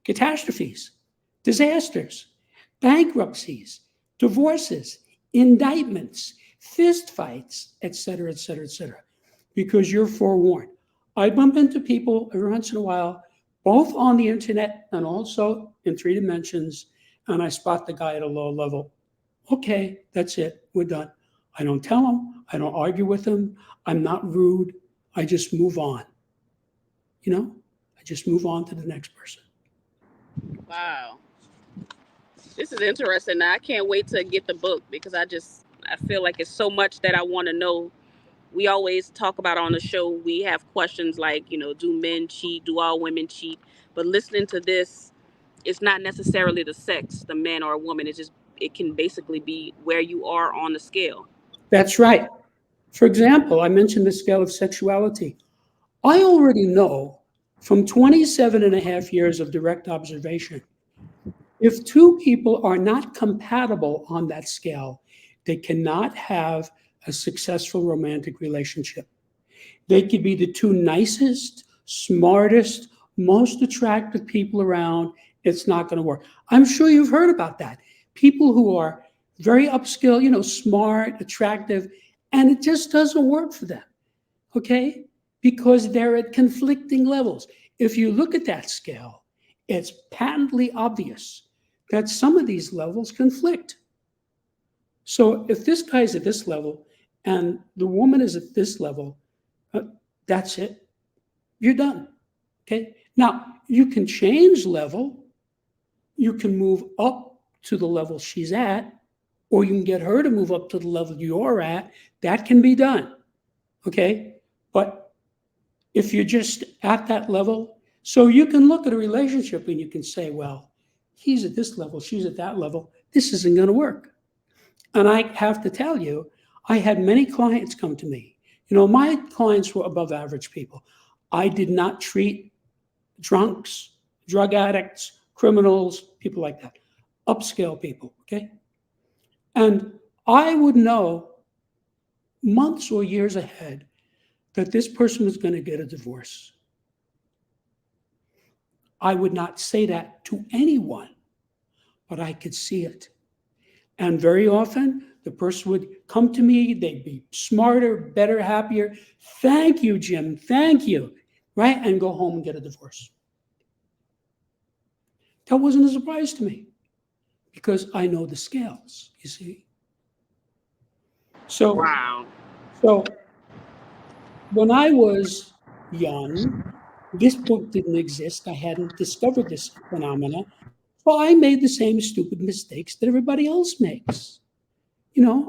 catastrophes, disasters, bankruptcies, divorces, indictments, fistfights, et cetera, et cetera, et cetera, because you're forewarned. I bump into people every once in a while, both on the internet and also in 3 dimensions, and I spot the guy at a low level. Okay, that's it, we're done. I don't tell them, I don't argue with them, I'm not rude, I just move on. I just move on to the next person. Wow. This is interesting. Now, I can't wait to get the book, because I feel like it's so much that I want to know. We always talk about on the show, we have questions like, do men cheat? Do all women cheat? But listening to this, it's not necessarily the sex, the man or a woman. It can basically be where you are on the scale. That's right. For example, I mentioned the scale of sexuality. I already know from 27 and a half years of direct observation, if two people are not compatible on that scale, they cannot have a successful romantic relationship. They could be the two nicest, smartest, most attractive people around. It's not going to work. I'm sure you've heard about that. People who are very upskill, smart, attractive, and it just doesn't work for them. Okay? Because they're at conflicting levels. If you look at that scale, it's patently obvious that some of these levels conflict. So if this guy's at this level and the woman is at this level, that's it. You're done. Okay? Now, you can change level. You can move up to the level she's at, or you can get her to move up to the level you're at. That can be done. Okay? But if you're just at that level, so you can look at a relationship and you can say, well, he's at this level, she's at that level, this isn't going to work. And I have to tell you, I had many clients come to me. My clients were above average people. I did not treat drunks, drug addicts, criminals, people like that, upscale people, okay? And I would know months or years ahead that this person was going to get a divorce. I would not say that to anyone, but I could see it. And very often, the person would come to me, they'd be smarter, better, happier. Thank you, Jim, thank you, right? And go home and get a divorce. That wasn't a surprise to me, because I know the scales, you see. Wow. So when I was young, this book didn't exist. I hadn't discovered this phenomena. So I made the same stupid mistakes that everybody else makes.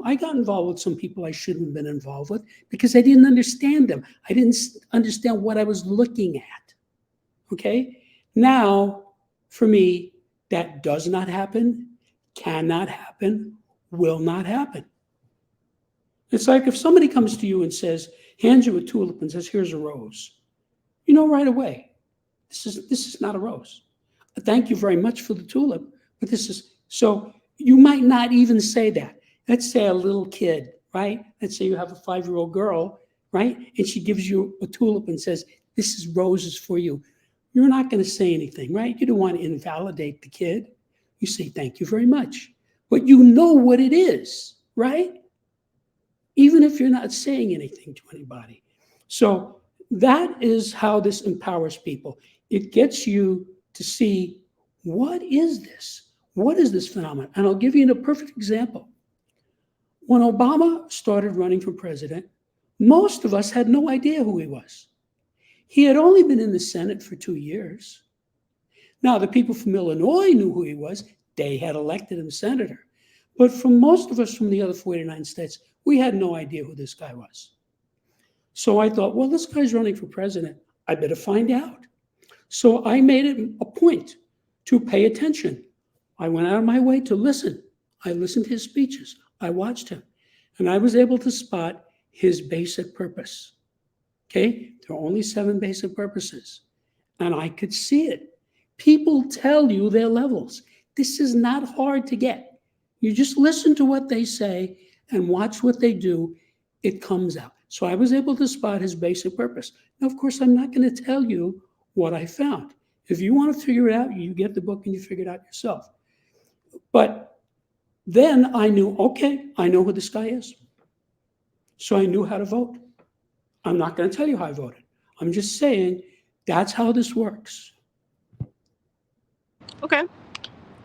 I got involved with some people I shouldn't have been involved with because I didn't understand them. I didn't understand what I was looking at. Okay? Now, for me, that does not happen, cannot happen, will not happen. It's like if somebody comes to you and says, hands you a tulip and says, here's a rose. You know right away, this is not a rose. Thank you very much for the tulip, but this is so you might not even say that. Let's say a little kid, right? Let's say you have a 5-year-old girl, right? And she gives you a tulip and says, this is roses for you. You're not going to say anything, right? You don't want to invalidate the kid. You say, thank you very much. But you know what it is, right? Even if you're not saying anything to anybody. So that is how this empowers people. It gets you to see, what is this? What is this phenomenon? And I'll give you a perfect example. When Obama started running for president, most of us had no idea who he was. He had only been in the Senate for 2 years. Now, the people from Illinois knew who he was. They had elected him senator. But for most of us from the other 49 states, we had no idea who this guy was. So I thought, well, this guy's running for president. I better find out. So I made it a point to pay attention. I went out of my way to listen. I listened to his speeches. I watched him. And I was able to spot his basic purpose. Okay? There are only 7 basic purposes. And I could see it. People tell you their levels. This is not hard to get. You just listen to what they say and watch what they do. It comes out. So I was able to spot his basic purpose. Now, of course, I'm not going to tell you what I found. If you want to figure it out, you get the book and you figure it out yourself. But then I knew, okay, I know who this guy is. So I knew how to vote. I'm not going to tell you how I voted. I'm just saying that's how this works. Okay.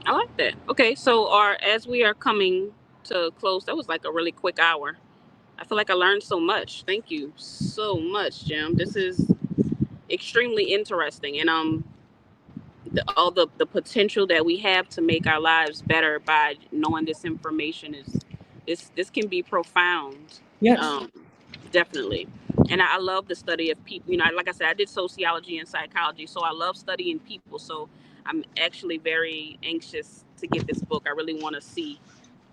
I like that. Okay, so as we are coming to close, that was like a really quick hour. I feel like I learned so much. Thank you so much, Jim. This is extremely interesting, and all the potential that we have to make our lives better by knowing this information is this can be profound. Yes. Um, definitely. And I love the study of people. You know, like I said, I did sociology and psychology, so I love studying people. So I'm actually very anxious to get this book. I really want to see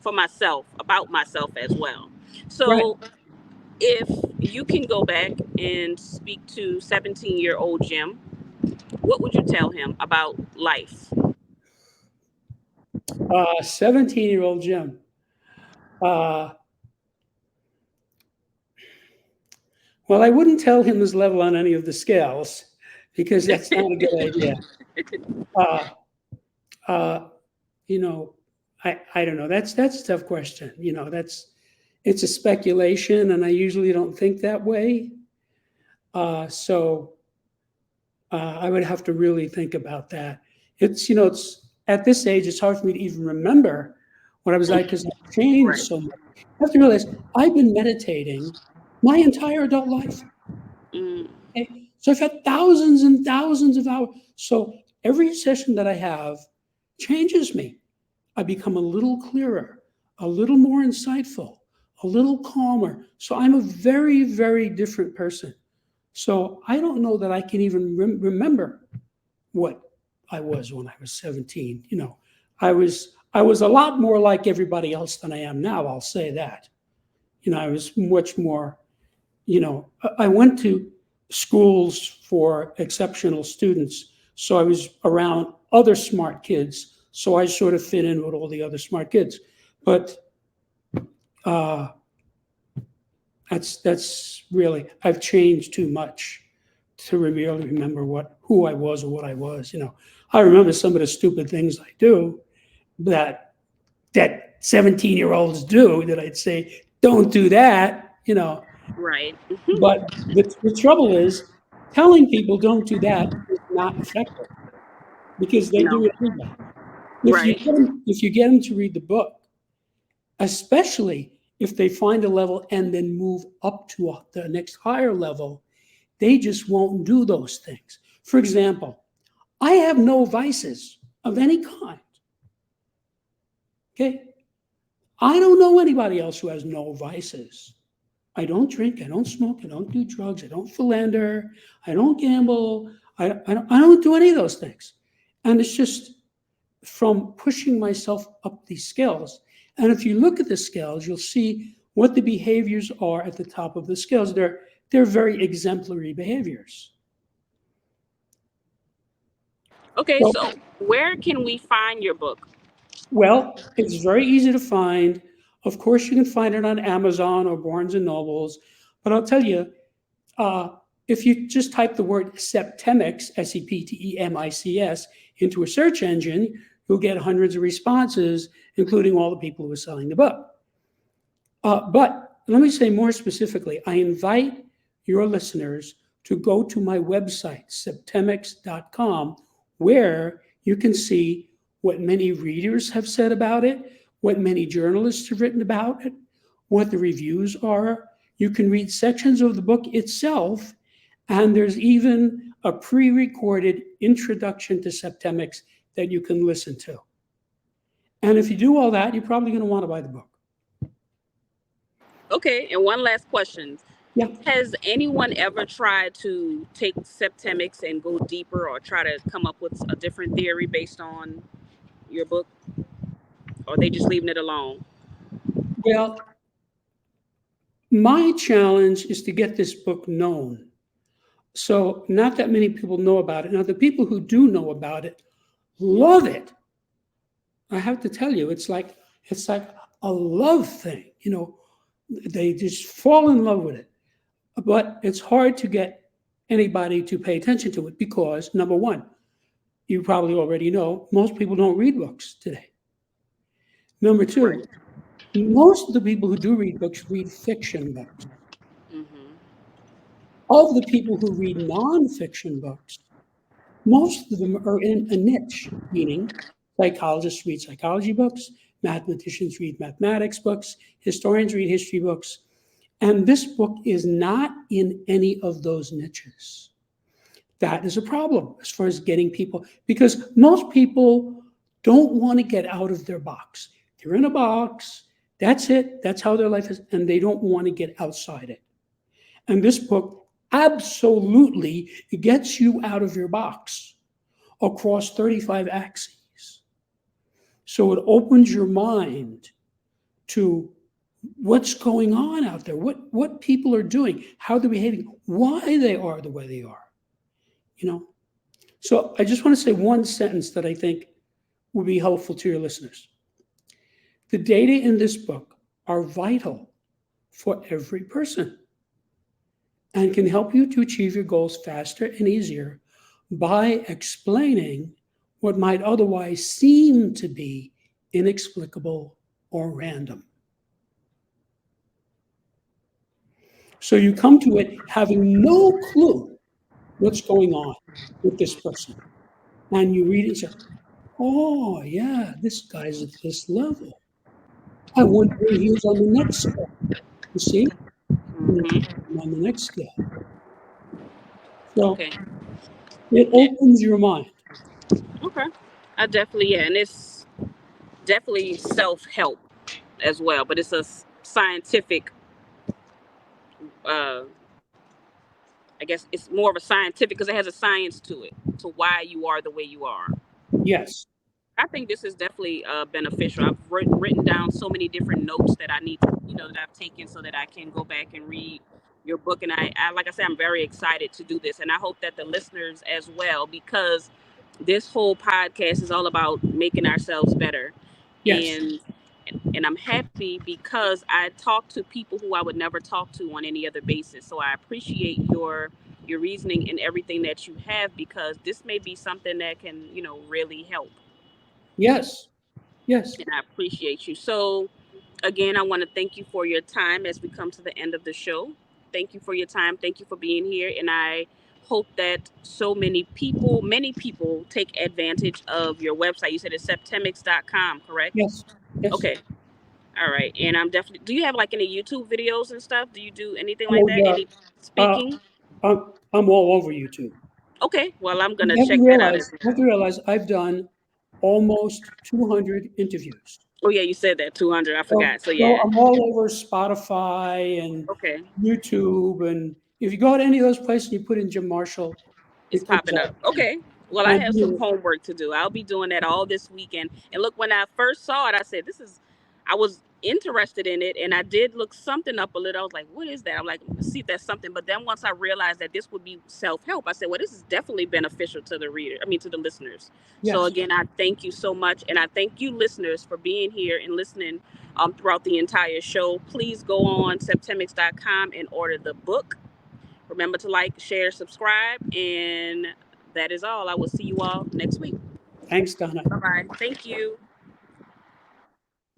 for myself, about myself as well. Right. So if you can go back and speak to 17-year-old Jim, what would you tell him about life? 17-year-old Jim. Uh, well, I wouldn't tell him his level on any of the scales because that's not a good idea. Uh, uh, you know, I don't know. That's a tough question. You know, it's a speculation, and I usually don't think that way. So I would have to really think about that. It's at this age, it's hard for me to even remember what I was like because I've changed Right. so much. I have to realize I've been meditating my entire adult life. Mm, Okay? So I've had thousands and thousands of hours. So every session that I have changes me. I become a little clearer, a little more insightful, a little calmer. So I'm a very, very different person. So I don't know that I can even remember what I was when I was 17. I was a lot more like everybody else than I am now. I'll say that. I was much more. I went to schools for exceptional students, so I was around other smart kids. So I sort of fit in with all the other smart kids. But uh, that's really, I've changed too much to really remember who I was or what I was. I remember some of the stupid things I do that 17-year-olds do that I'd say, don't do that. right. But the trouble is, telling people don't do that is not effective because they No. do it anyway. If you Right. get them, if you get them to read the book, especially if they find a level and then move up to the next higher level, they just won't do those things. For example, I have no vices of any kind. Okay? I don't know anybody else who has no vices. I don't drink, I don't smoke, I don't do drugs, I don't philander, I don't gamble, I don't do any of those things. And it's just from pushing myself up these scales. And if you look at the scales, you'll see what the behaviors are at the top of the scales. They're very exemplary behaviors. Okay, So, so where can we find your book? well, it's very easy to find. Of course, you can find it on Amazon or Barnes and Nobles. But I'll tell you, uh, if you just type the word Septemics, Septemics, into a search engine, you'll get hundreds of responses, including all the people who are selling the book. But let me say more specifically, I invite your listeners to go to my website, septemics.com, where you can see what many readers have said about it, what many journalists have written about it, what the reviews are. You can read sections of the book itself, and there's even a pre recorded introduction to Septemics that you can listen to. And if you do all that, you're probably going to want to buy the book. Okay, and one last question. Yeah. Has anyone ever tried to take Septemics and go deeper or try to come up with a different theory based on your book? Or are they just leaving it alone? Well, my challenge is to get this book known. So, not that many people know about it. Now, the people who do know about it love it. I have to tell you, it's like a love thing. They just fall in love with it. But it's hard to get anybody to pay attention to it because, number one, you probably already know most people don't read books today. Number two, Right. most of the people who do read books read fiction books. Mm-hmm. Of the people who read nonfiction books, most of them are in a niche, meaning psychologists read psychology books, mathematicians read mathematics books, historians read history books, and this book is not in any of those niches. That is a problem as far as getting people, because most people don't want to get out of their box. They're in a box, that's it, that's how their life is, and they don't want to get outside it. And this book absolutely gets you out of your box across 35 axes. So it opens your mind to what's going on out there, what people are doing, how they're behaving, why they are the way they are. You know. So I just want to say one sentence that I think will be helpful to your listeners. The data in this book are vital for every person and can help you to achieve your goals faster and easier by explaining what might otherwise seem to be inexplicable or random. So you come to it having no clue what's going on with this person. And you read it and say, oh, yeah, this guy's at this level. I wonder where he is on the next scale. You see? Mm-hmm. On the next scale. So Okay. it Yeah. opens your mind. Okay. I definitely, yeah, and it's definitely self help as well, but it's a scientific. Uh, I guess it's more of a scientific because it has a science to it, to why you are the way you are. Yes. I think this is definitely beneficial. I've written down so many different notes that I need to, that I've taken so that I can go back and read your book. And like I said, I'm very excited to do this. And I hope that the listeners as well, because this whole podcast is all about making ourselves better. Yes. And and I'm happy because I talk to people who I would never talk to on any other basis. So I appreciate your reasoning and everything that you have because this may be something that can, really help. Yes. Yes. And I appreciate you. So, again, I want to thank you for your time as we come to the end of the show. Thank you for your time. Thank you for being here. And I hope that so many people take advantage of your website. You said it's septemics.com, correct? Yes. Yes. Okay. All right. And I'm definitely, do you have like any YouTube videos and stuff? Do you do anything like Oh, that? yeah. Any Uh, speaking? I'm all over YouTube. Okay. Well, I'm going You to have to check that out realize, as you have well. to realize I've done almost 200 interviews. Oh, yeah, you said that 200. I So, forgot. So, so yeah. I'm all over Spotify and Okay. YouTube. And if you go to any of those places and you put in Jim Marshall, It's it comes popping up. up. Okay. Well, I And have some homework to do. I'll be doing that all this weekend. And look, when I first saw it, I said, "This is." I was interested in it, and I did look something up a little. I was like, what is that? I'm like, let's see if that's something. But then once I realized that this would be self-help, I said, well, this is definitely beneficial to the reader, I mean to the listeners. So Yes. again, I thank you so much, and I thank you listeners for being here and listening throughout the entire show. Please go on septemics.com and order the book. Remember to like, share, subscribe, and that is all. I will see you all next week. Thanks, Donna. Bye bye. Thank you.